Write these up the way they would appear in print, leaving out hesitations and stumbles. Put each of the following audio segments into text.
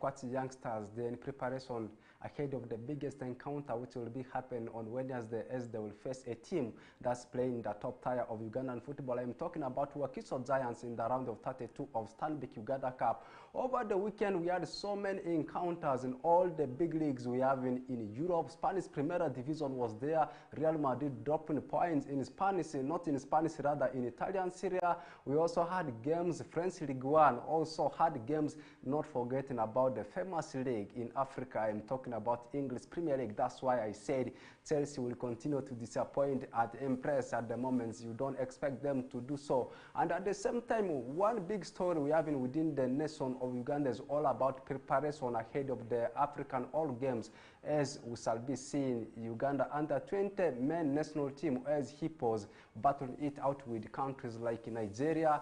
Pakwati youngsters, they're in preparation ahead of the biggest encounter which will be happening on Wednesday as they will face a team that's playing the top tier of Ugandan football. I'm talking about Wakiso Giants in the round of 32 of Stanbic Uganda Cup. Over the weekend, we had so many encounters in all the big leagues we have in Europe. Spanish Primera Division was there. Real Madrid dropping points in Spanish, not in Spanish, rather in Italian Serie A. We also had games, French League One also had games, not forgetting about the famous league in Africa. I'm talking about English Premier League. That's why I said Chelsea will continue to disappoint at Empress at the moment. You don't expect them to do so. And at the same time, one big story we have within the nation of Uganda is all about preparation ahead of the African All Games, as we shall be seeing Uganda under 20 men national team as Hippos battling it out with countries like Nigeria,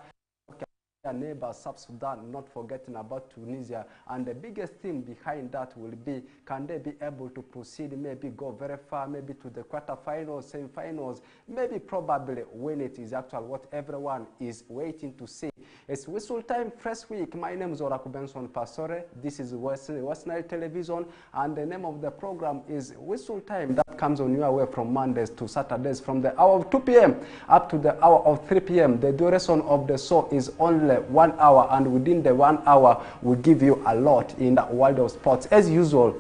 neighbor South Sudan, not forgetting about Tunisia. And the biggest thing behind that will be, can they be able to proceed, maybe go very far, maybe to the quarterfinals, semi-finals, maybe probably win it is actually what everyone is waiting to see. It's whistle time, fresh week. My name is Oraku Benson Pasore. This is West Nile Television, and the name of the program is Whistle Time. That comes on your way from Mondays to Saturdays from the hour of 2 p.m. up to the hour of 3 p.m. The duration of the show is only 1 hour, and within the 1 hour, we give you a lot in the world of sports. As usual,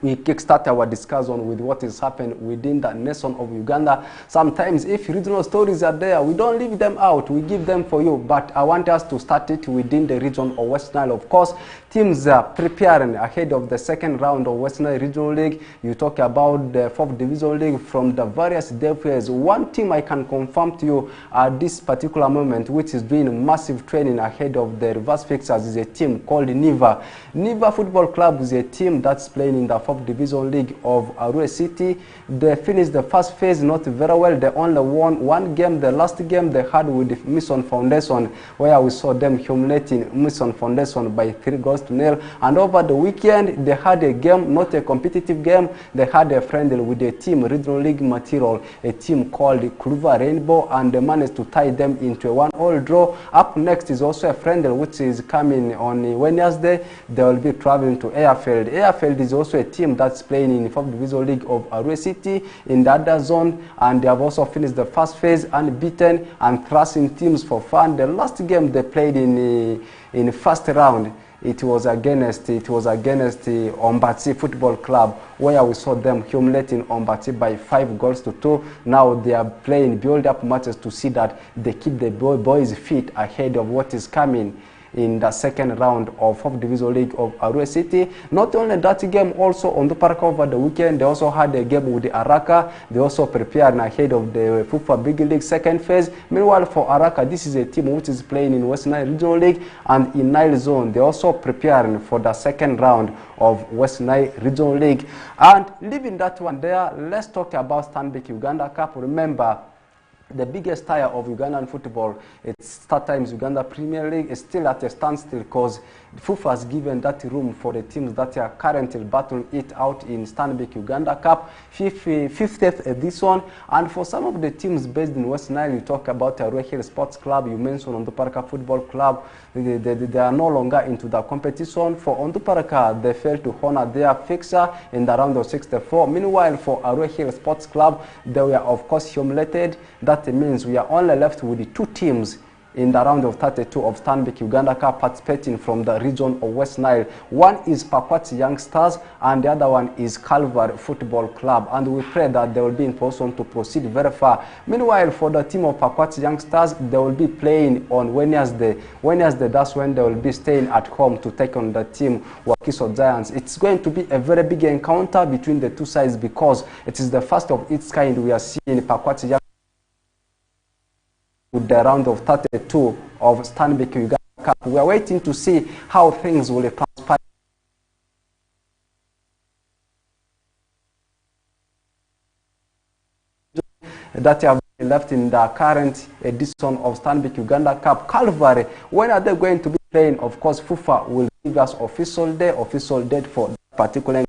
we kickstart our discussion with what is happening within the nation of Uganda. Sometimes if regional stories are there, we don't leave them out, we give them for you. But I want us to start it within the region of West Nile. Of course, teams are preparing ahead of the second round of West Nile Regional League. You talk about the 4th Division League from the various DFAs. One team I can confirm to you at this particular moment, which is doing massive training ahead of the reverse fixtures, is a team called Niva. Niva Football Club is a team that's playing in the 4th Division League of Arua City. They finished the first phase not very well. They only won one game. The last game they had with the Mission Foundation, where we saw them humiliating Mission Foundation by 3-0. And over the weekend, they had a game, not a competitive game. They had a friendly with a team, Regional League material, a team called Kluva Rainbow, and they managed to tie them into a 1-1 draw. Up next is also a friendly, which is coming on Wednesday. They will be traveling to Airfield. Airfield is also a team that's playing in the 4th Division League of Arua City in the other zone, and they have also finished the first phase unbeaten and thrashing teams for fun. The last game they played in the first round, it was against Ombatsi Football Club, where we saw them humiliating Ombatsi by 5-2. Now they are playing build-up matches to see that they keep the boys fit ahead of what is coming in the second round of 4th Division League of Arua City. Not only that game, also on the park over the weekend, they also had a game with the Araka. They also prepared ahead of the FUFA Big League second phase. Meanwhile, for Araka, this is a team which is playing in West Nile Regional League and in Nile Zone. They also preparing for the second round of West Nile Regional League. And leaving that one there, let's talk about Stanbic Uganda Cup. Remember, the biggest tier of Ugandan football, it's StarTimes Uganda Premier League, is still at a standstill because FUFA has given that room for the teams that are currently battling it out in Stanbic Uganda Cup, 50th edition. And for some of the teams based in West Nile, you talk about Arua Hill Sports Club, you mentioned Onduparaka Football Club, they are no longer into the competition. For Onduparaka, they failed to honor their fixture in the round of 64. Meanwhile, for Arua Hill Sports Club, they were of course humiliated. That means we are only left with the 2 teams in the round of 32 of Stanbic Uganda Cup participating from the region of West Nile. One is Pakwati Youngsters and the other one is Calvary Football Club, and we pray that they will be in position to proceed very far. Meanwhile, for the team of Pakwati Youngsters, they will be playing on Wednesday. That's when they will be staying at home to take on the team Wakiso Giants. It's going to be a very big encounter between the two sides because it is the first of its kind we are seeing Pakwati Youngsters with the round of 32 of Stanbic Uganda Cup. We are waiting to see how things will transpire. That have been left in the current edition of Stanbic Uganda Cup. Calvary, when are they going to be playing? Of course, FUFA will give us official date for that particular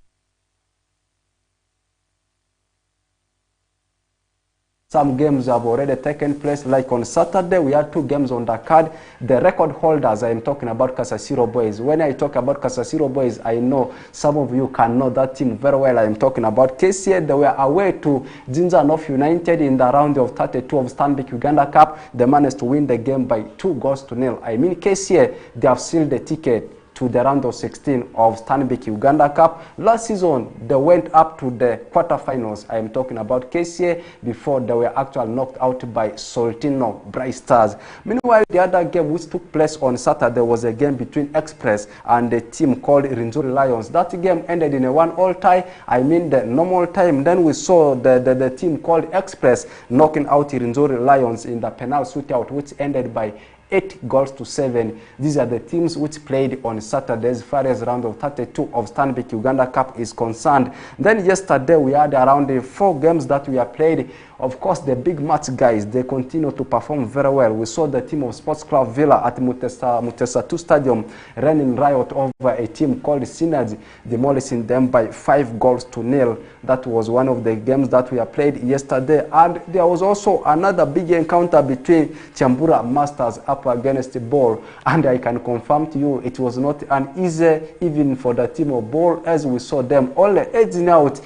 Some games have already taken place, like on Saturday, we had 2 games on the card. The record holders, I am talking about Kasasiro Boys. When I talk about Kasasiro Boys, I know some of you can know that team very well. I am talking about KCA. They were away to Jinja North United in the round of 32 of Stanbic Uganda Cup. They managed to win the game by 2-0. I mean, KCA, they have sealed the ticket to the round of 16 of Stanbic Uganda Cup. Last season, they went up to the quarterfinals. I am talking about KCA before they were actually knocked out by Soltino Bright Stars. Meanwhile, the other game which took place on Saturday was a game between Express and a team called Rinzuri Lions. That game ended in a 1-1 tie. I mean the normal time. Then we saw the team called Express knocking out Rinzuri Lions in the penalty shootout, which ended by 8-7. These are the teams which played on Saturday as far as round of 32 of Stanbic Uganda Cup is concerned. Then yesterday we had around 4 games that we have played. Of course, the big match guys, they continue to perform very well. We saw the team of Sports Club Villa at Mutesa 2 Stadium running riot over a team called Synergy, demolishing them by 5-0. That was one of the games that we have played yesterday. And there was also another big encounter between Chambura Masters up against the Ball. And I can confirm to you, it was not an easy even for the team of Ball, as we saw them only edging out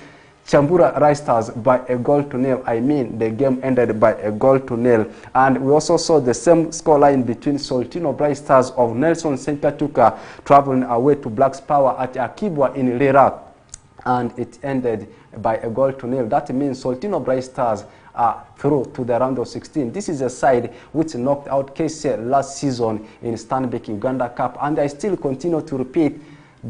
Chambura Risers by 1-0. I mean, the game ended by 1-0. And we also saw the same scoreline between Soltino Bright Stars of Nelson St. Petuka traveling away to Blacks Power at Akibwa in Lira. And it ended by 1-0. That means Soltino Bright Stars are through to the round of 16. This is a side which knocked out KCA last season in Stanbic Uganda Cup. And I still continue to repeat,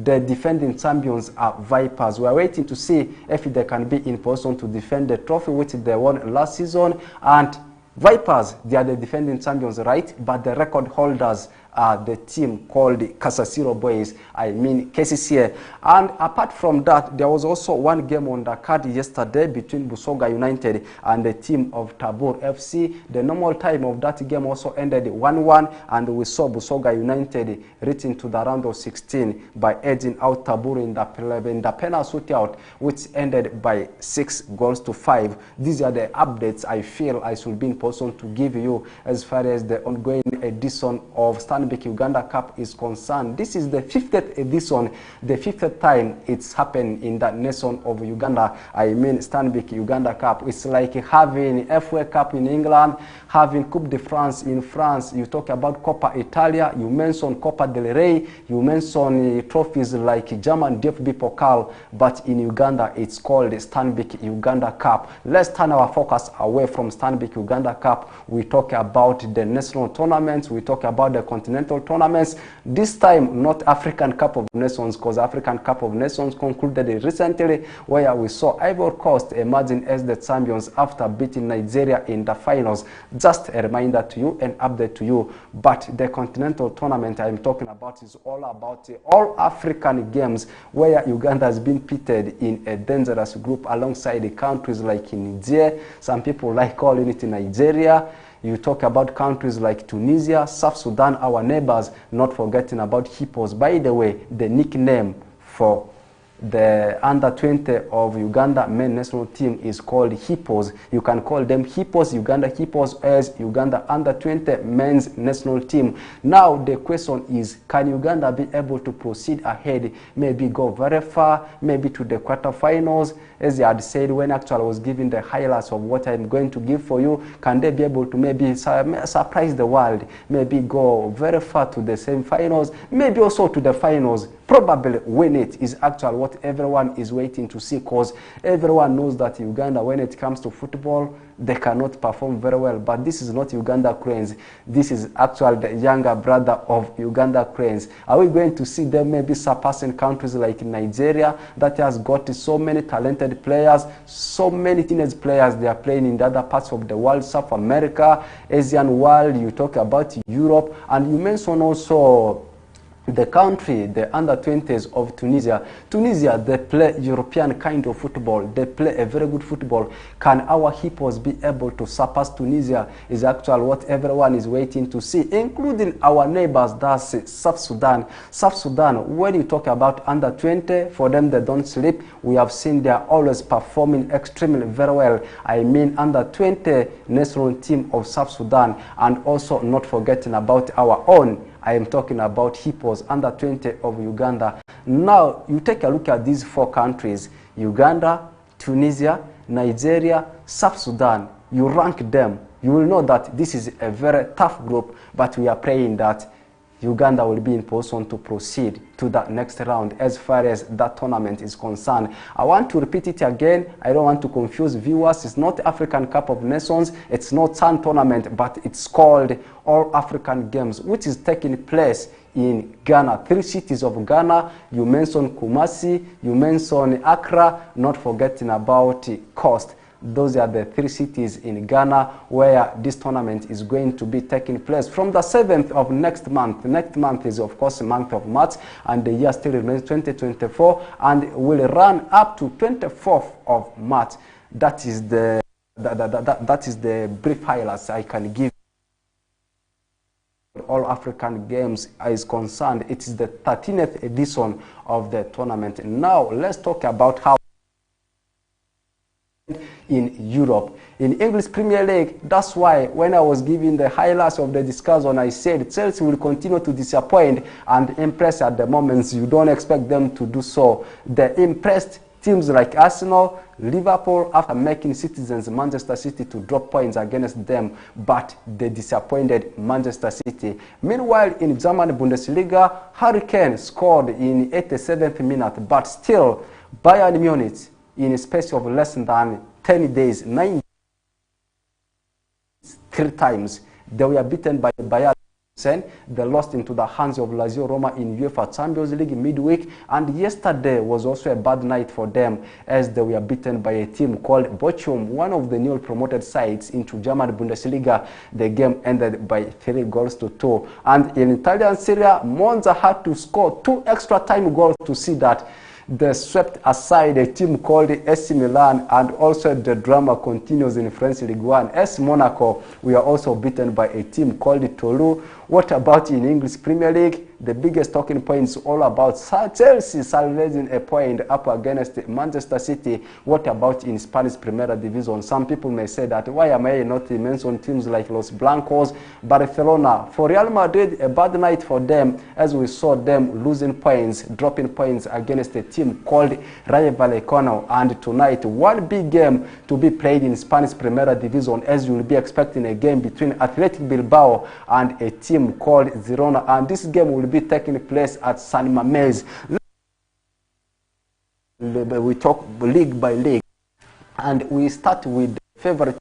the defending champions are Vipers. We are waiting to see if they can be in position to defend the trophy which they won last season. And Vipers, they are the defending champions, right? But the record holders are the team called the Kasasiro Boys, I mean KCCA. And apart from that, there was also one game on the card yesterday between Busoga United and the team of Tabor FC. The normal time of that game also ended 1-1, and we saw Busoga United reaching to the round of 16 by edging out Tabor in the penalty shootout, which ended by 6-5. These are the updates I feel I should be in position to give you as far as the ongoing edition of Stanbic Uganda Cup is concerned. This is the 50th edition, the 50th time it's happened in the nation of Uganda. I mean Stanbic Uganda Cup. It's like having FA Cup in England, having Coupe de France in France. You talk about Coppa Italia, you mention Coppa del Rey, you mention trophies like German DFB Pokal, but in Uganda it's called Stanbic Uganda Cup. Let's turn our focus away from Stanbic Uganda Cup. We talk about the national tournaments, we talk about the continental tournaments. This time, not African Cup of Nations, because African Cup of Nations concluded recently, where we saw Ivory Coast emerging as the champions after beating Nigeria in the finals. Just a reminder to you, an update to you. But the continental tournament I'm talking about is all about all African games, where Uganda has been pitted in a dangerous group alongside the countries like Niger. Some people like calling it Nigeria. You talk about countries like Tunisia, South Sudan, our neighbors, not forgetting about Hippos. By the way, the nickname for the under-20 of Uganda men national team is called Hippos. You can call them Hippos, Uganda Hippos, as Uganda under-20 men's national team. Now the question is, can Uganda be able to proceed ahead, maybe go very far, maybe to the quarterfinals? As I had said when actually I was giving the highlights of what I'm going to give for you, can they be able to maybe surprise the world, maybe go very far to the semi-finals, maybe also to the finals, probably win it, is actually what everyone is waiting to see, because everyone knows that Uganda, when it comes to football, they cannot perform very well. But this is not Uganda Cranes. This is actually the younger brother of Uganda Cranes. Are we going to see them maybe surpassing countries like Nigeria that has got so many talented players, so many teenage players they are playing in the other parts of the world, South America, Asian world, you talk about Europe, and you mention also the country, the under-20s of Tunisia. Tunisia, they play European kind of football. They play a very good football. Can our hippos be able to surpass Tunisia is actually what everyone is waiting to see, including our neighbors, that's South Sudan. South Sudan, when you talk about under-20, for them, they don't sleep. We have seen they are always performing extremely very well. I mean, under-20 national team of South Sudan, and also not forgetting about our own. I am talking about hippos, under-20 of Uganda. Now, you take a look at these 4 countries, Uganda, Tunisia, Nigeria, South Sudan. You rank them. You will know that this is a very tough group, but we are praying that Uganda will be in position to proceed to that next round as far as that tournament is concerned. I want to repeat it again. I don't want to confuse viewers. It's not African Cup of Nations. It's not Sun tournament, but it's called All African Games, which is taking place in Ghana. 3 cities of Ghana. You mentioned Kumasi, you mentioned Accra, not forgetting about Coast. Those are the 3 cities in Ghana where this tournament is going to be taking place from the 7th of next month. Next month is, of course, the month of March, and the year still remains 2024, and will run up to 24th of March. That is the brief highlights I can give. All African Games is concerned. It is the 13th edition of the tournament. Now, let's talk about how in Europe. In English Premier League, that's why when I was giving the highlights of the discussion, I said Chelsea will continue to disappoint and impress at the moment. You don't expect them to do so. They impressed teams like Arsenal, Liverpool, after making citizens Manchester City to drop points against them, but they disappointed Manchester City. Meanwhile, in German Bundesliga, Harry Kane scored in 87th minute, but still Bayern Munich, in a space of less than 10 days, 9 3 times, they were beaten by Bayern. They lost into the hands of Lazio Roma in UEFA Champions League midweek, and yesterday was also a bad night for them as they were beaten by a team called Bochum, one of the newly promoted sides into German Bundesliga. The game ended by 3-2. And in Italian Serie A, Monza had to score 2 extra time goals to see that they swept aside a team called AC Milan, and also the drama continues in French Ligue 1. AS Monaco, we are also beaten by a team called Toulouse. What about in English Premier League? The biggest talking point is all about Chelsea salvaging a point up against Manchester City. What about in Spanish Primera Division? Some people may say that, why am I not mentioning teams like Los Blancos, Barcelona? For Real Madrid, a bad night for them as we saw them losing points, dropping points against a team called Rayo Vallecano. And tonight, one big game to be played in Spanish Primera Division, as you will be expecting a game between Athletic Bilbao and a team called Girona. And this game will be taking place at San Mamés. We talk league by league, and we start with the favorite.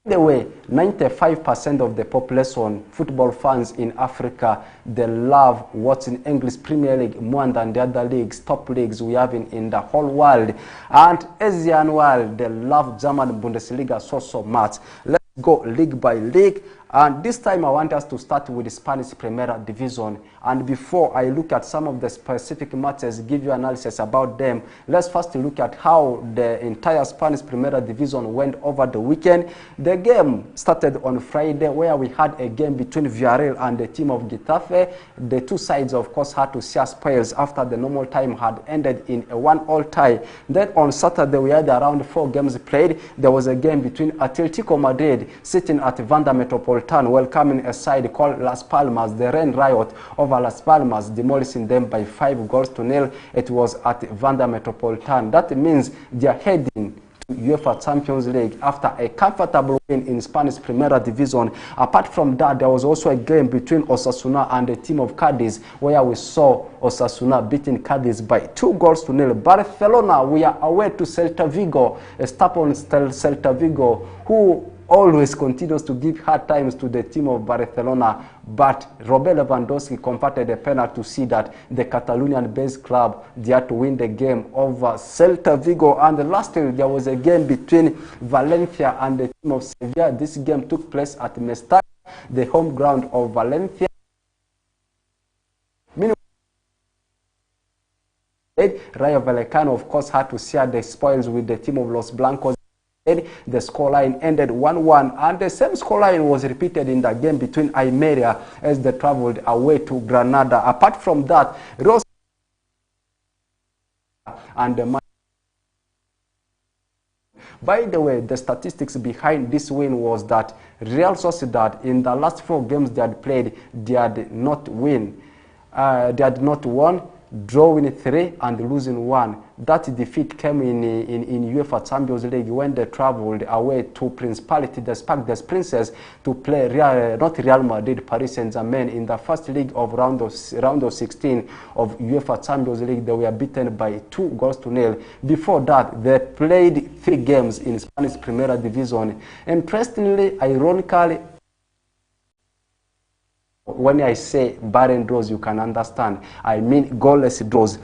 By the way, 95% of the population, football fans in Africa, they love watching English Premier League more than the other leagues, top leagues we have in the whole world. And Asian world, they love German Bundesliga so much. Let's go league by league. And this time I want us to start with the Spanish Primera Division. And before I look at some of the specific matches, give you analysis about them, let's first look at how the entire Spanish Primera Division went over the weekend. The game started on Friday, where we had a game between Villarreal and the team of Getafe. The two sides, of course, had to share spoils after the normal time had ended in a 1-1 tie. Then on Saturday, we had around 4 games played. There was a game between Atletico Madrid sitting at Wanda Metropolitano, welcoming a side called Las Palmas. The rain riot over Las Palmas, demolishing them by 5-0. It was at Wanda Metropolitano. That means they are heading to UEFA Champions League after a comfortable win in Spanish Primera Division. Apart from that, there was also a game between Osasuna and the team of Cadiz, where we saw Osasuna beating Cadiz by 2-0. Barcelona, we are away to Celta Vigo, a stubborn Celta Vigo, who always continues to give hard times to the team of Barcelona, but Robert Lewandowski converted a penalty to see that the Catalonian-based club, they had to win the game over Celta Vigo. And lastly, there was a game between Valencia and the team of Sevilla. This game took place at Mestalla, the home ground of Valencia. Rayo Vallecano, of course, had to share the spoils with the team of Los Blancos. The scoreline ended 1-1, and the same scoreline was repeated in the game between Almeria as they traveled away to Granada. Apart from that, Real and the By the way, the statistics behind this win was that Real Sociedad, in the last 4 games they had played, they had not won, drawing 3 and losing 1. That defeat came in UEFA Champions League when they traveled away to Principality, the Spark Princess, to play not Real Madrid, Paris Saint-Germain in the first leg of round of 16 of UEFA Champions League. They were beaten by 2-0. Before that, they played 3 games in Spanish Primera Division. Interestingly, ironically, when I say barren draws, you can understand. I mean goalless draws.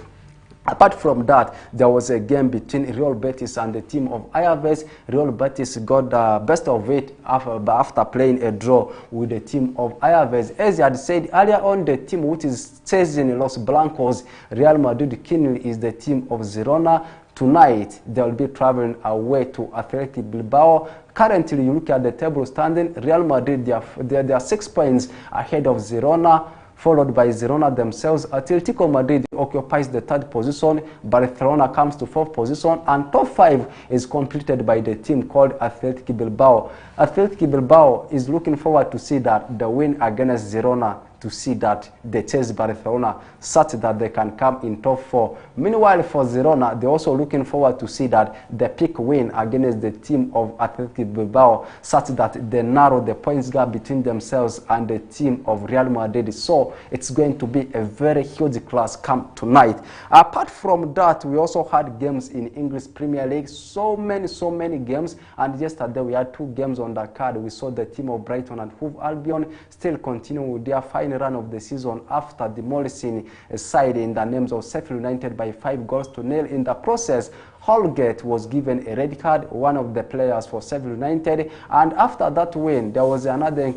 Apart from that, there was a game between Real Betis and the team of Alaves. Real Betis got the best of it after playing a draw with the team of Alaves. As I had said earlier on, the team which is chasing Los Blancos, Real Madrid Kinley, is the team of Girona. Tonight, they will be traveling away to Athletic Bilbao. Currently, you look at the table standing, Real Madrid, they are 6 points ahead of Girona, followed by Girona themselves. Atletico Madrid occupies the 3rd position. Barcelona comes to 4th position, and top 5 is completed by the team called Athletic Bilbao. Athletic Bilbao is looking forward to see that the win against Girona, to see that they chase Barcelona such that they can come in top 4. Meanwhile, for Girona, they're also looking forward to see that they pick win against the team of Athletic Bilbao such that they narrow the points gap between themselves and the team of Real Madrid. So it's going to be a very huge clash come tonight. Apart from that, we also had games in English Premier League. So many games. And yesterday we had 2 games on the card. We saw the team of Brighton and Hove Albion still continuing with their final run of the season after demolishing a side in the names of Sheffield United by 5-0. In the process, Holgate was given a red card, one of the players for Sheffield United, and after that win, there was another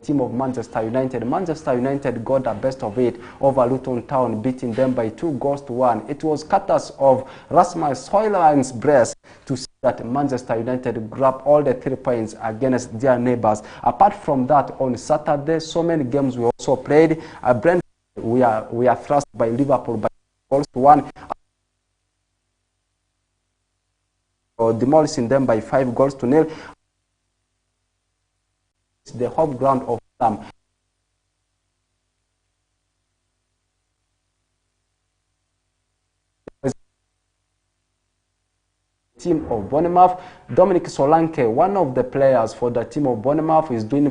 team of Manchester United. Manchester United got the best of it over Luton Town, beating them by 2-1. It was courtesy of Rasmus Højlund's brace to see that Manchester United grab all the 3 points against their neighbors. Apart from that, on Saturday, so many games we also played. Brentford, we are thrust by Liverpool by 1, demolishing them by 5-0. The home ground of them. Team of Bournemouth, Dominic Solanke, one of the players for the team of Bournemouth, is doing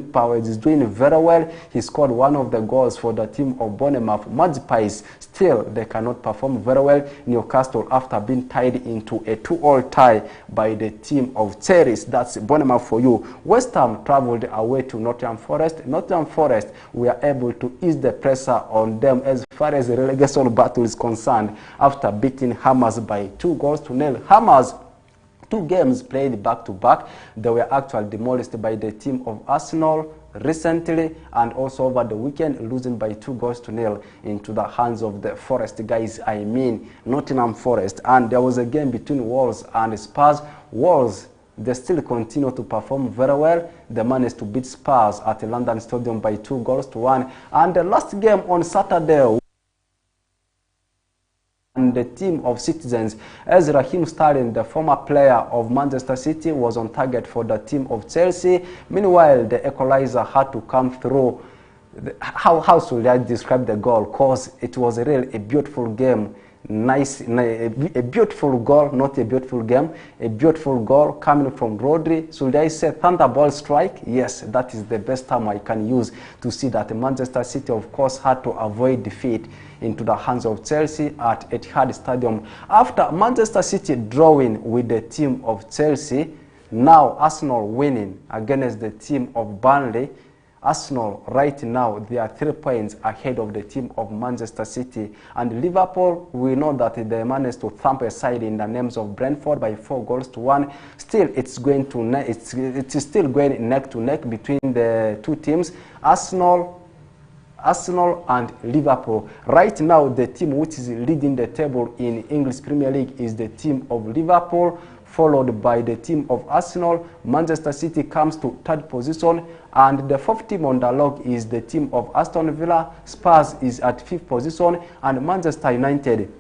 very well. He scored one of the goals for the team of Bournemouth. Magpies, still they cannot perform very well. Newcastle, after being tied into a 2-2 tie by the team of Cherries. That's Bournemouth for you. West Ham traveled away to Nottingham Forest. Nottingham Forest, we are able to ease the pressure on them as far as the relegation battle is concerned after beating Hammers by 2-0. Hammers, 2 games played back-to-back. They were actually demolished by the team of Arsenal recently, and also over the weekend, losing by 2-0 into the hands of the Forest guys, I mean Nottingham Forest. And there was a game between Wolves and Spurs. Wolves, they still continue to perform very well. They managed to beat Spurs at the London Stadium by 2-1. And the last game on Saturday, and the team of Citizens, as Raheem Sterling, the former player of Manchester City, was on target for the team of Chelsea. Meanwhile, the equalizer had to come through. How should I describe the goal? Because it was really a beautiful game. A beautiful goal, not a beautiful game. A beautiful goal coming from Rodri. Should I say thunderbolt strike? Yes, that is the best term I can use to see that Manchester City, of course, had to avoid defeat into the hands of Chelsea at Etihad Stadium. After Manchester City drawing with the team of Chelsea, now Arsenal winning against the team of Burnley. Arsenal right now, they are 3 points ahead of the team of Manchester City. And Liverpool, we know that they managed to thump a side in the names of Brentford by 4-1. Still, it's still going neck to neck between the 2 teams. Arsenal Arsenal and Liverpool. Right now, the team which is leading the table in English Premier League is the team of Liverpool, followed by the team of Arsenal. Manchester City comes to third position, and the fourth team on the log is the team of Aston Villa. Spurs is at fifth position, and Manchester United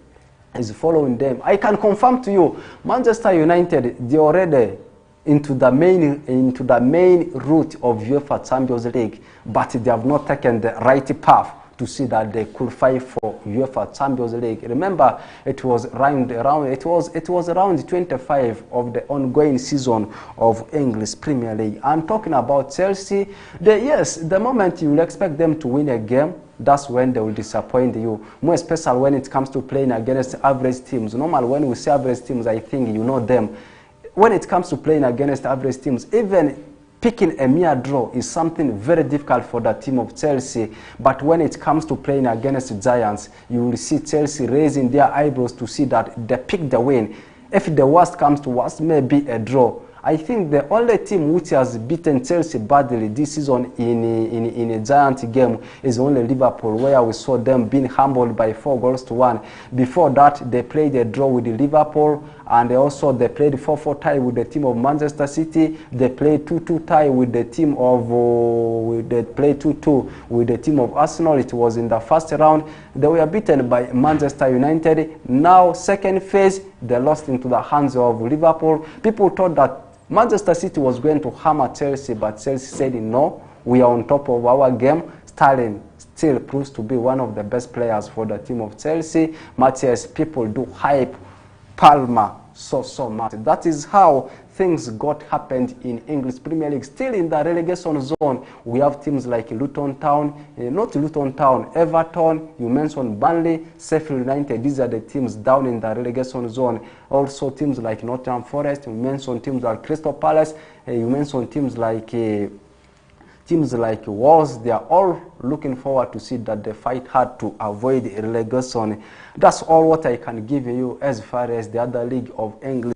is following them. I can confirm to you, Manchester United, they already into the main route of UEFA Champions League, but they have not taken the right path to see that they could fight for UEFA Champions League. Remember, it was around 25 of the ongoing season of English Premier League. I'm talking about Chelsea. The moment you will expect them to win a game, that's when they will disappoint you. More especially when it comes to playing against average teams. Normally, when we say average teams, I think you know them. When it comes to playing against average teams, even picking a mere draw is something very difficult for the team of Chelsea. But when it comes to playing against giants, you will see Chelsea raising their eyebrows to see that they pick the win. If the worst comes to worst, maybe a draw. I think the only team which has beaten Chelsea badly this season in a giant game is only Liverpool, where we saw them being humbled by 4-1. Before that, they played a draw with Liverpool, and also they played 4-4 tie with the team of Manchester City. They played 2-2 tie with the team of they played 2-2 with the team of Arsenal. It was in the first round. They were beaten by Manchester United. Now, second phase, they lost into the hands of Liverpool. People thought that Manchester City was going to hammer Chelsea, but Chelsea said, no, we are on top of our game. Sterling still proves to be one of the best players for the team of Chelsea. Matthias, people do hype Palmer so much. That is how things happened in English Premier League. Still in the relegation zone, we have teams like Luton Town, Everton, you mentioned Burnley, Sheffield United. These are the teams down in the relegation zone. Also teams like Nottingham Forest, you mentioned teams like Crystal Palace, you mentioned teams like Wolves. They are all looking forward to see that they fight hard to avoid relegation. That's all what I can give you as far as the other league of English.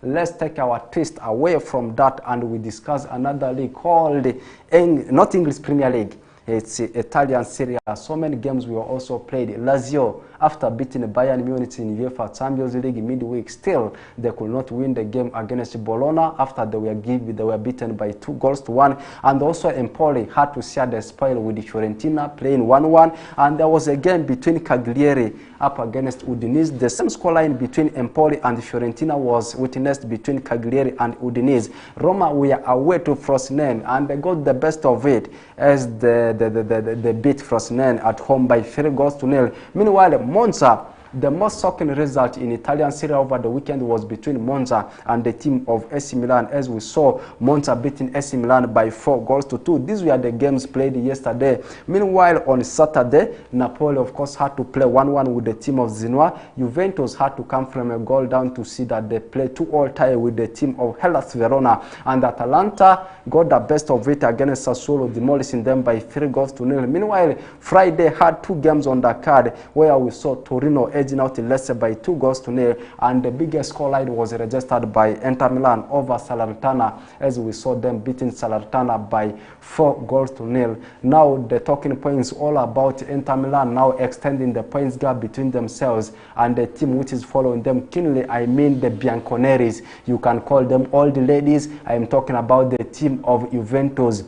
Let's take our twist away from that and we discuss another league called not English Premier League. It's Italian Serie A. So many games were also played. Lazio, after beating Bayern Munich in UEFA Champions League midweek, still they could not win the game against Bologna after they were beaten by 2-1. And also Empoli had to share the spoil with Fiorentina, playing 1-1. And there was a game between Cagliari up against Udinese. The same scoreline between Empoli and Fiorentina was witnessed between Cagliari and Udinese. Roma were away to Frosinone, and they got the best of it as they beat Frosinone at home by 3-0. Meanwhile, Monza, the most shocking result in Italian Serie A over the weekend was between Monza and the team of AC Milan, as we saw Monza beating AC Milan by 4-2. These were the games played yesterday. Meanwhile, on Saturday, Napoli, of course, had to play 1-1 with the team of Genoa. Juventus had to come from a goal down to see that they play 2-2 tie with the team of Hellas Verona. And Atalanta got the best of it against Sassuolo, demolishing them by 3-0. Meanwhile, Friday had two games on the card where we saw Torino edging out Lecce by 2-0, and the biggest scoreline was registered by Inter Milan over Salernitana, as we saw them beating Salernitana by 4-0. Now the talking points all about Inter Milan now extending the points gap between themselves and the team which is following them keenly. I mean the Bianconeris. You can call them all the ladies. I am talking about the team of Juventus.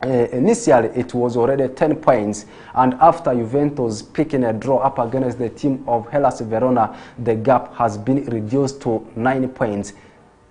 Initially, it was already 10 points, and after Juventus picking a draw up against the team of Hellas Verona, the gap has been reduced to 9 points.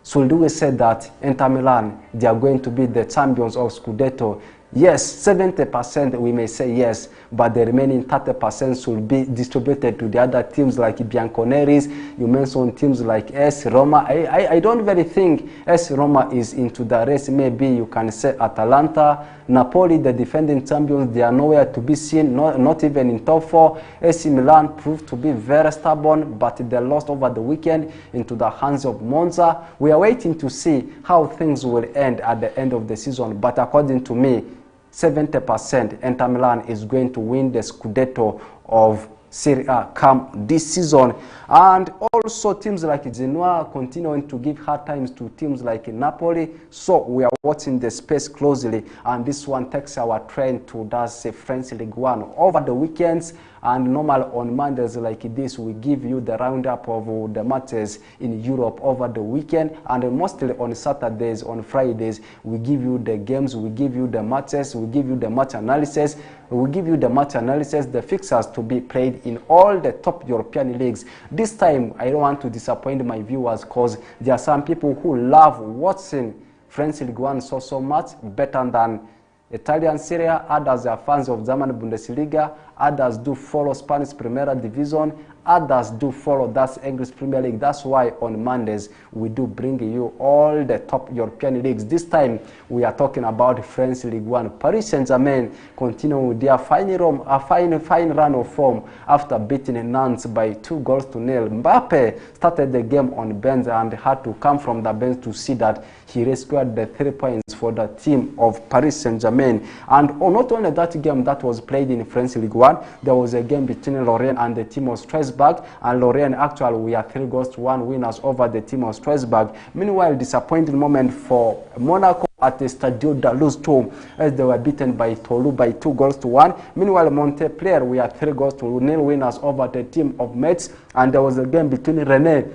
Should we say that Inter Milan, they are going to be the champions of Scudetto? Yes, 70% we may say yes, but the remaining 30% should be distributed to the other teams like Bianconeris. You mentioned teams like AS Roma. I don't really think AS Roma is into the race. Maybe you can say Atalanta. Napoli, the defending champions, they are nowhere to be seen, not even in top 4. AC Milan proved to be very stubborn, but they lost over the weekend into the hands of Monza. We are waiting to see how things will end at the end of the season, but according to me, 70% Inter Milan is going to win the Scudetto of Serie A come this season. And also teams like Genoa continuing to give hard times to teams like Napoli. So we are watching the space closely, and this one takes our trend to that French League One over the weekends. And normal on Mondays like this, we give you the roundup of the matches in Europe over the weekend, and mostly on Saturdays, on Fridays, we give you the games, we give you the matches, we give you the match analysis, the fixtures to be played in all the top European leagues. This time, I don't want to disappoint my viewers, because there are some people who love watching French League One so much, better than Italian Serie A. Others are fans of German Bundesliga. Others do follow Spanish Primera Division. Others do follow that English Premier League. That's why on Mondays we do bring you all the top European leagues. This time we are talking about French League One. Paris Saint-Germain continuing with their fine run of form after beating Nantes by 2-0. Mbappe started the game on bench and had to come from the bench to see that he rescued the 3 points for the team of Paris Saint-Germain. And not only that game that was played in French League One, there was a game between Lorient and the team of Strasbourg, and Lorient actually we are 3-1 winners over the team of Strasbourg. Meanwhile, disappointing moment for Monaco at the Stadio da Luz 2 as they were beaten by Toulouse by 2-1. Meanwhile, Montpellier we are 3-0 winners over the team of Metz, and there was a game between Rennes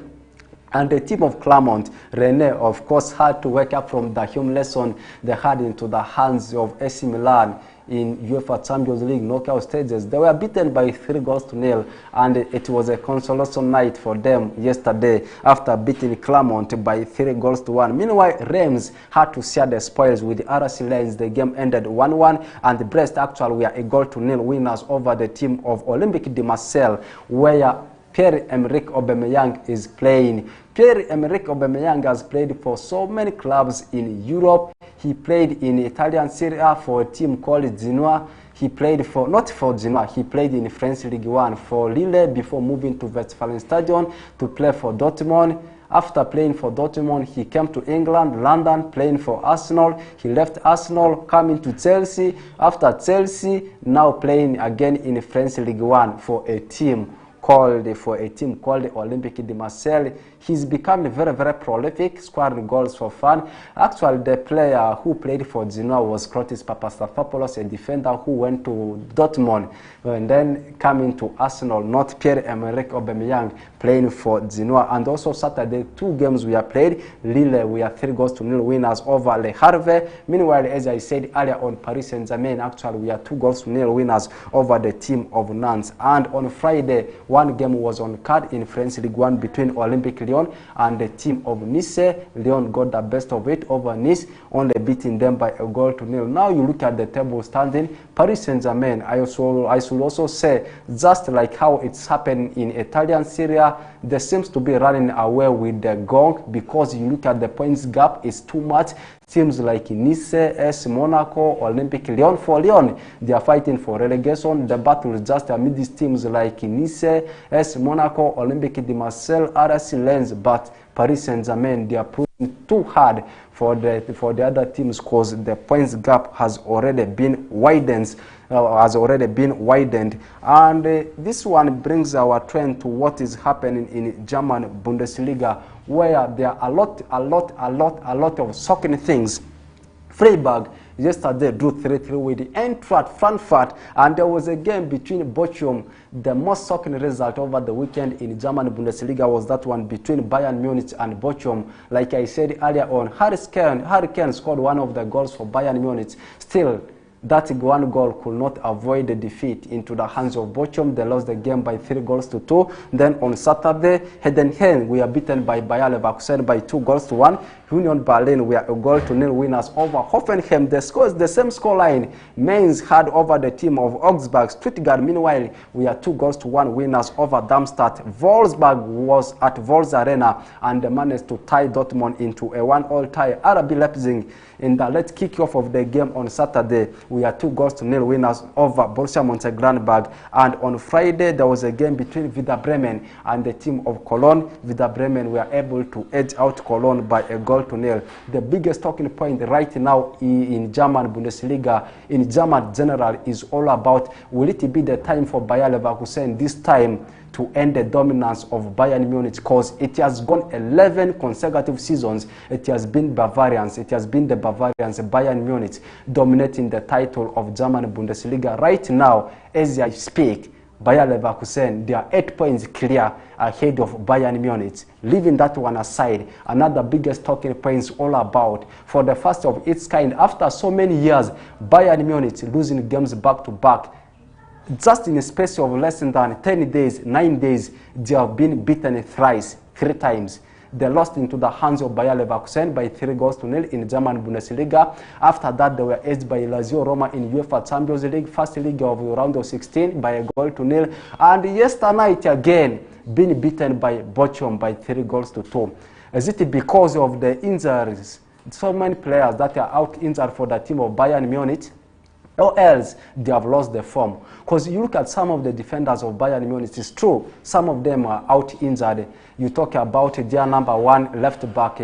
and the team of Clermont. Rennes, of course, had to wake up from the home lesson they had into the hands of AC Milan in UEFA Champions League knockout stages. They were beaten by 3-0, and it was a consolation night for them yesterday after beating Clermont by 3-1. Meanwhile, Reims had to share the spoils with the RC Lens. The game ended 1-1, and Brest actually were 1-0 winners over the team of Olympique de Marseille, where Pierre-Emerick Aubameyang is playing. Pierre-Emerick Aubameyang has played for so many clubs in Europe. He played in Italian Serie A for a team called Genoa. He played for, not for Genoa, he played in French League One for Lille before moving to Westfalenstadion to play for Dortmund. After playing for Dortmund, he came to England, London, playing for Arsenal. He left Arsenal, coming to Chelsea. After Chelsea, now playing again in French League One for a team called Olympique de Marseille. He's become very prolific, scoring goals for fun. Actually, the player who played for Genoa was Krotis Papastafopoulos, a defender who went to Dortmund and then coming to Arsenal, not Pierre-Emerick Aubameyang playing for Genoa. And also Saturday, 2 games we are played. Lille, we are 3-0 winners over Le Havre. Meanwhile, as I said earlier on, Paris Saint-Germain, actually we are 2-0 winners over the team of Nantes. And on Friday, 1 game was on card in French League One between Olympique Lyon and the team of Nice. Lyon got the best of it over Nice, only beating them by 1-0. Now you look at the table standing. Paris Saint-Germain, I should also say, just like how it's happened in Italian Serie A, they seems to be running away with the gong, because you look at the points gap is too much. Teams like Nice, AS Monaco, Olympique Lyon. For Lyon, they are fighting for relegation. The battle is just amid these teams like Nice, AS Monaco, Olympique de Marseille, RC Lens. But Paris Saint-Germain, they are proving too hard for the other teams, because the points gap has already been widened. And this one brings our trend to what is happening in German Bundesliga, where there are a lot of shocking things. Freiburg yesterday drew 3-3 with the Eintracht Frankfurt, and there was a game between Bochum. The most shocking result over the weekend in German Bundesliga was that one between Bayern Munich and Bochum. Like I said earlier on, Harry Kane scored one of the goals for Bayern Munich. Still, that one goal could not avoid the defeat into the hands of Bochum. They lost the game by 3-2. Then on Saturday, Heidenheim we are beaten by Bayer Leverkusen by 2-1. Union Berlin were 1-0 winners over Hoffenheim. The same scoreline Mainz had over the team of Augsburg. Stuttgart, meanwhile, we are 2-1 winners over Darmstadt. Wolfsburg was at Wolfs Arena and they managed to tie Dortmund into a 1-1 tie. RB Leipzig, in the late kickoff of the game on Saturday, we are 2-0 winners over Borussia Mönchengladbach. And on Friday, there was a game between Werder Bremen and the team of Cologne. Werder Bremen were able to edge out Cologne by 1-0. 1-0. The biggest talking point right now in German Bundesliga, in German general, is all about, will it be the time for Bayer Leverkusen this time to end the dominance of Bayern Munich, because it has gone 11 consecutive seasons. It has been Bavarians, it has been the Bavarians, Bayern Munich, dominating the title of German Bundesliga. Right now, as I speak, Bayer Leverkusen, they are 8 points clear ahead of Bayern Munich. Leaving that one aside, another biggest talking point is all about, for the first of its kind, after so many years, Bayern Munich losing games back to back. Just in a space of less than 10 days, 9 days, they have been beaten thrice, 3 times. They lost into the hands of Bayer Leverkusen by 3-0 in German Bundesliga. After that, they were edged by Lazio Roma in UEFA Champions League, first leg of round of 16 by 1-0. And yesterday night again, being beaten by Bochum by 3-2. Is it because of the injuries? So many players that are out injured for the team of Bayern Munich, or else they have lost their form. Because you look at some of the defenders of Bayern Munich, it's true, some of them are out injured. You talk about their number 1 left back,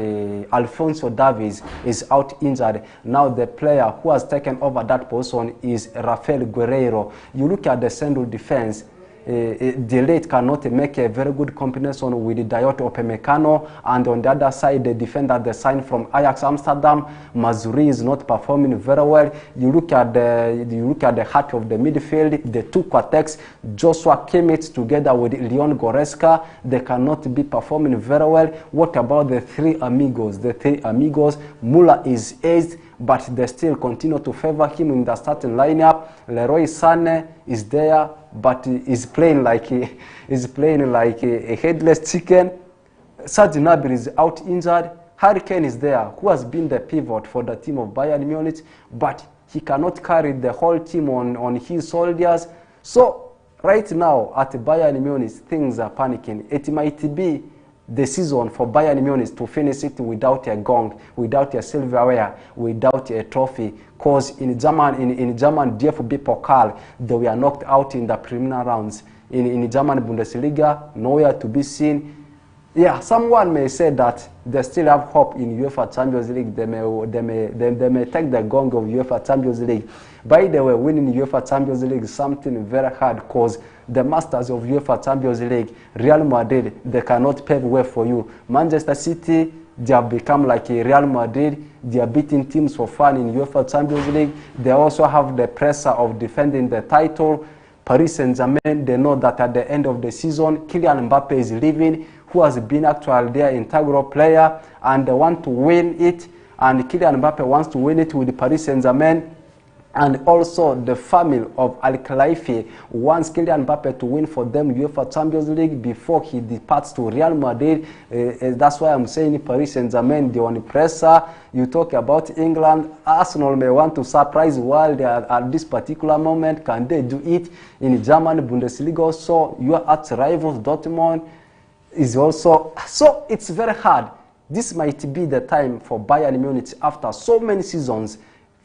Alphonso Davies, is out injured. Now the player who has taken over that position is Rafael Guerreiro. You look at the central defense, De Ligt cannot make a very good combination with Dayot Upamecano, and on the other side, the defender they signed from Ajax Amsterdam, Mazuri, is not performing very well. You look at the heart of the midfield, the 2 quartex, Joshua Kimmich together with Leon Goretzka, they cannot be performing very well. What about the 3 amigos? The 3 amigos, Müller is aged, but they still continue to favor him in the starting lineup. Leroy Sané is there, but is playing like a headless chicken. Serge Gnabry is out injured. Harry Kane is there, who has been the pivot for the team of Bayern Munich, but he cannot carry the whole team on his shoulders. So right now at Bayern Munich, things are panicking. It might be the season for Bayern Munich to finish it without a gong, without a silverware, without a trophy. Because in German DFB Pokal, they were knocked out in the preliminary rounds. In German Bundesliga, nowhere to be seen. Yeah, someone may say that they still have hope in UEFA Champions League. They may take the gong of UEFA Champions League. By the way, winning UEFA Champions League is something very hard, because the masters of UEFA Champions League, Real Madrid, they cannot pave way for you. Manchester City, they have become like a Real Madrid. They are beating teams for fun in UEFA Champions League. They also have the pressure of defending the title. Paris Saint-Germain, they know that at the end of the season, Kylian Mbappe is leaving, who has been actually their integral player, and they want to win it. And Kylian Mbappe wants to win it with Paris Saint-Germain. And also the family of Al Khelaïfi wants Kylian Mbappe to win for them UEFA Champions League before he departs to Real Madrid. That's why I'm saying Paris Saint-Germain, the only pressure. You talk about England, Arsenal may want to surprise the world at this particular moment. Can they do it in German Bundesliga also? Your arch-rivals Dortmund is also. So it's very hard. This might be the time for Bayern Munich after so many seasons,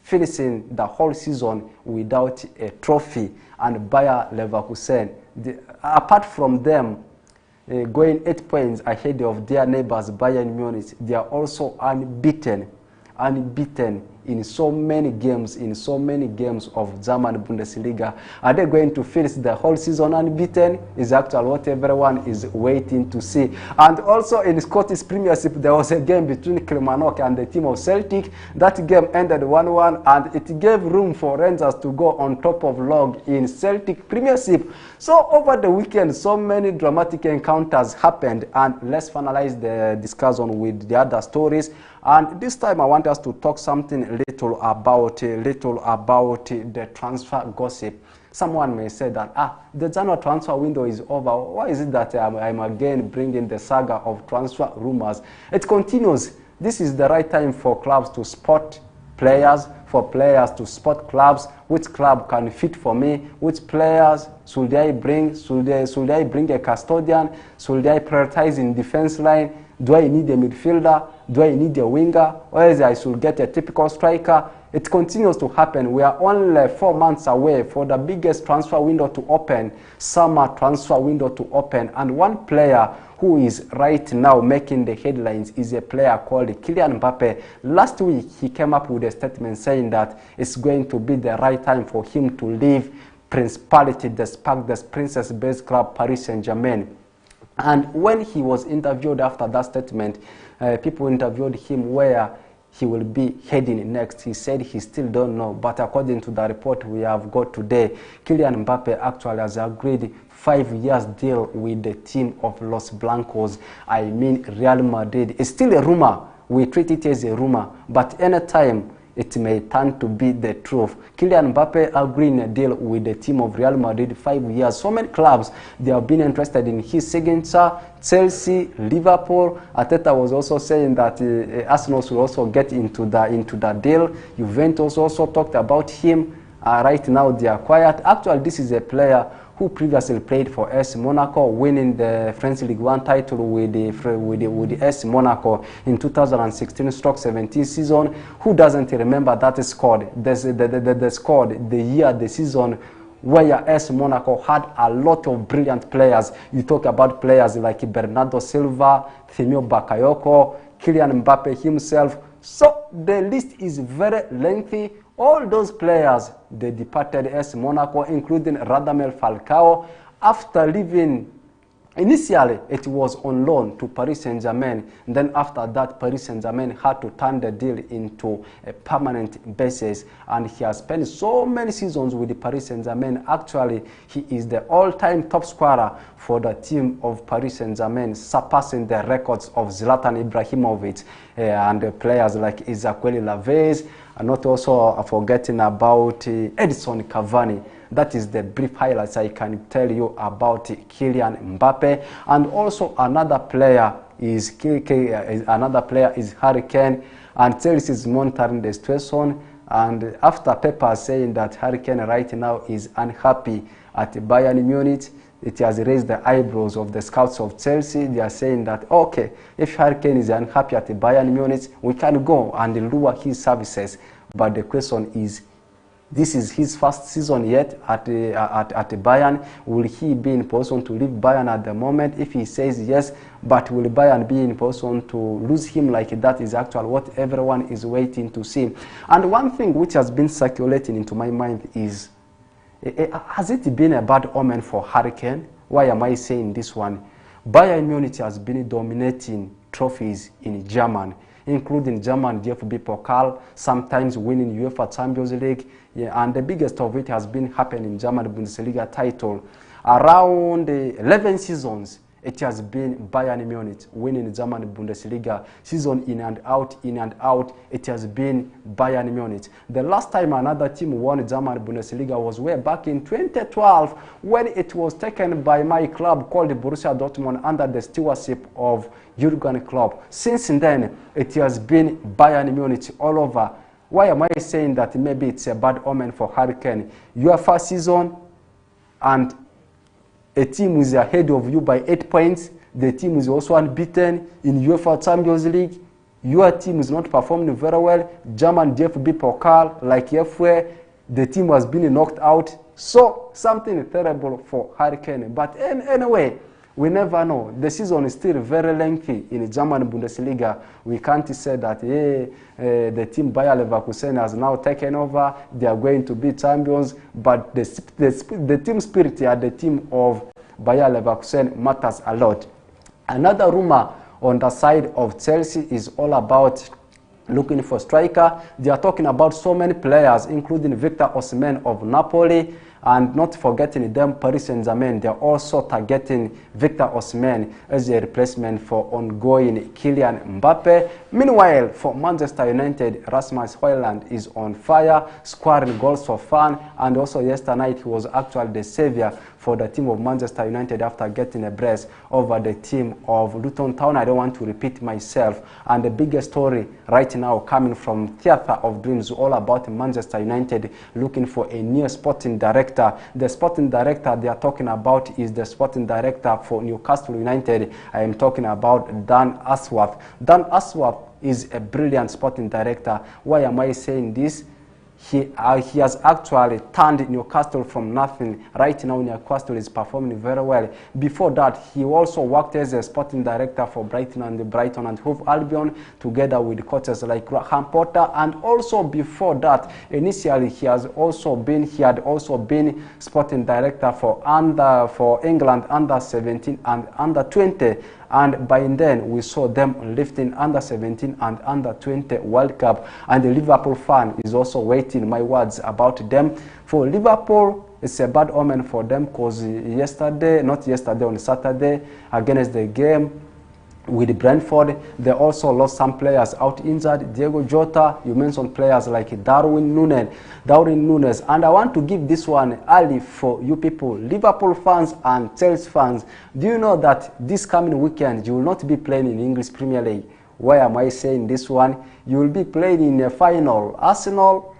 finishing the whole season without a trophy, and Bayer Leverkusen, apart from them going 8 points ahead of their neighbors Bayern Munich, they are also unbeaten in so many games of German Bundesliga. Are they going to finish the whole season unbeaten? Is actually what everyone is waiting to see. And also in Scottish Premiership, there was a game between Kilmarnock and the team of Celtic. That game ended 1-1, and it gave room for Rangers to go on top of log in Celtic Premiership. So over the weekend, so many dramatic encounters happened, and let's finalize the discussion with the other stories. And this time I want us to talk something little about the transfer gossip. Someone may say that, the January transfer window is over. Why is it that I'm again bringing the saga of transfer rumors? It continues. This is the right time for clubs to spot players, for players to spot clubs. Which club can fit for me? Which players should I bring? Should I bring a custodian? Should I prioritize in defense line? Do I need a midfielder? Do I need a winger? Or else I should get a typical striker? it continues to happen. We are only 4 months away for the biggest transfer window to open, summer transfer window to open, and one player who is right now making the headlines is a player called Kylian Mbappe. Last week, he came up with a statement saying that it's going to be the right time for him to leave Principality, the princess-based club Paris Saint-Germain. And when he was interviewed after that statement, people interviewed him where he will be heading next. He said he still don't know, but according to the report we have got today, Kylian Mbappe actually has agreed 5 years deal with the team of Los Blancos. I mean Real Madrid. It's still a rumor. We treat it as a rumor, but anytime it may turn to be the truth. Kylian Mbappe agreeing a deal with the team of Real Madrid 5 years. So many clubs, they have been interested in his signature. Chelsea, Liverpool. Arteta was also saying that Arsenal should also get into the deal. Juventus also talked about him. Right now they are quiet. Actually, this is a player who previously played for AS Monaco, winning the French League One title with the AS Monaco in 2016-17 season. Who doesn't remember that squad? The squad, the year, the season where AS Monaco had a lot of brilliant players. You talk about players like Bernardo Silva, Themio Bakayoko, Kylian Mbappe himself. So the list is very lengthy. All those players, they departed AS Monaco, including Radamel Falcao. After leaving, initially it was on loan to Paris Saint-Germain. Then after that, Paris Saint-Germain had to turn the deal into a permanent basis. And he has spent so many seasons with the Paris Saint-Germain. Actually, he is the all-time top scorer for the team of Paris Saint-Germain, surpassing the records of Zlatan Ibrahimovic and players like Ezequiel Lavezzi. And not also forgetting about Edison Cavani. That is the brief highlights I can tell you about Kylian Mbappe. And also another player is Harry Kane, and Chelsea is monitoring the situation. And after papers saying that Harry Kane right now is unhappy at Bayern Munich, it has raised the eyebrows of the scouts of Chelsea. They are saying that, okay, if Harry Kane is unhappy at Bayern Munich, we can go and lure his services. But the question is, this is his first season yet at Bayern. Will he be in position to leave Bayern at the moment? If he says yes, but will Bayern be in position to lose him like that is actually what everyone is waiting to see. And one thing which has been circulating into my mind is, has it been a bad omen for Harry Kane? Why am I saying this one? Bayern Munich has been dominating trophies in Germany, including German FEB Pokal, sometimes winning UEFA Champions League, and the biggest of it has been happening in German Bundesliga title. Around 11 seasons, it has been Bayern Munich winning the German Bundesliga season in and out, it has been Bayern Munich. The last time another team won the German Bundesliga was way back in 2012 when it was taken by my club called Borussia Dortmund under the stewardship of Jurgen Klopp. Since then, it has been Bayern Munich all over. Why am I saying that maybe it's a bad omen for Harry Kane? Your first season and a team is ahead of you by 8 points. The team is also unbeaten in UEFA Champions League. Your team is not performing very well. German FB Pokal, like FA, the team has been knocked out. So, something terrible for Harry Kane. But anyway, we never know. The season is still very lengthy in the German Bundesliga. We can't say that the team Bayer Leverkusen has now taken over. They are going to be champions. But the team spirit at the team of Bayer Leverkusen matters a lot. Another rumor on the side of Chelsea is all about looking for striker. They are talking about so many players, including Victor Osimhen of Napoli. And not forgetting them, Paris Saint-Germain, they're also targeting Victor Osimhen as a replacement for ongoing Kylian Mbappe. Meanwhile, for Manchester United, Rasmus Højlund is on fire, scoring goals for fun, and also yesterday night he was actually the savior for the team of Manchester United after getting a brace over the team of Luton Town. I don't want to repeat myself. And the biggest story right now coming from Theatre of Dreams, all about Manchester United looking for a new sporting director. The sporting director they are talking about is the sporting director for Newcastle United. I am talking about Dan Ashworth. Dan Ashworth is a brilliant sporting director. Why am I saying this? He has actually turned Newcastle from nothing. Right now, Newcastle is performing very well. Before that, he also worked as a sporting director for Brighton and Hove Albion, together with coaches like Graham Potter. And also before that, initially he had also been sporting director for England under 17 and under 20. And by then, we saw them lifting under 17 and under 20 World Cup. And the Liverpool fan is also waiting my words about them. For Liverpool, it's a bad omen for them because on Saturday, against the game with Brentford, they also lost some players out injured. Diego Jota, you mentioned players like Darwin Núñez. And I want to give this one early for you people, Liverpool fans and Chelsea fans. Do you know that this coming weekend, you will not be playing in English Premier League? Why am I saying this one? You will be playing in a final. Arsenal,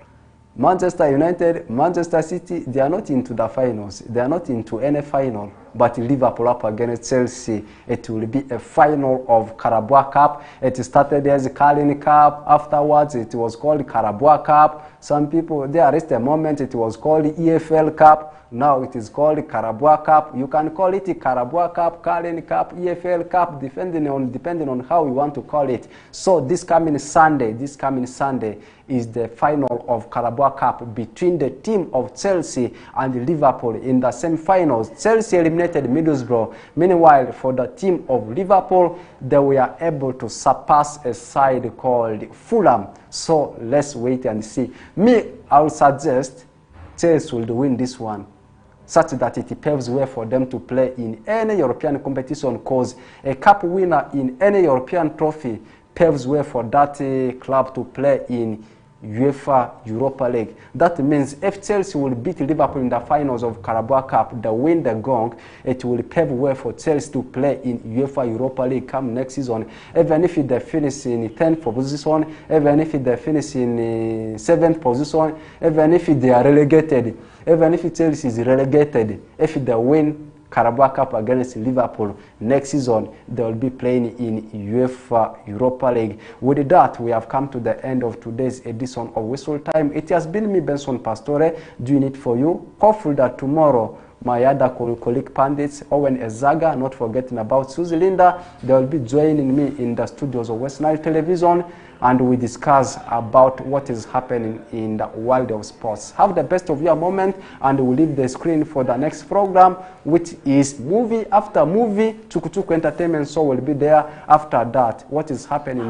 Manchester United, Manchester City, they are not into the finals. They are not into any final. But Liverpool up against Chelsea, it will be a final of Carabao Cup. It started as Carling Cup. Afterwards, it was called Carabao Cup. Some people, there is a moment it was called EFL Cup. Now it is called Carabao Cup. You can call it Carabao Cup, Carling Cup, EFL Cup, depending on how you want to call it. So this coming Sunday is the final of Carabao Cup between the team of Chelsea and Liverpool in the semi-finals. Chelsea eliminated Middlesbrough. Meanwhile, for the team of Liverpool, they were able to surpass a side called Fulham. So let's wait and see. I would suggest Chelsea will win this one, such that it paves way for them to play in any European competition, because a cup winner in any European trophy paves way for that club to play in UEFA Europa League. That means if Chelsea will beat Liverpool in the finals of Carabao Cup, they win the gong, it will pave way for Chelsea to play in UEFA Europa League come next season. Even if they finish in 10th position, even if they finish in 7th position, even if they are relegated, even if Chelsea is relegated, if they win Carabao Cup against Liverpool next season, they will be playing in UEFA Europa League. With that, we have come to the end of today's edition of Whistle Time. It has been me, Benson Pastore, doing it for you. Hopefully that tomorrow, my other colleague pundits, Owen Ezaga, not forgetting about Suzy Linda, they will be joining me in the studios of West Nile Television, and we discuss about what is happening in the world of sports. Have the best of your moment, and we'll leave the screen for the next program, which is movie after movie. Chukuchuku Entertainment Show will be there after that. What is happening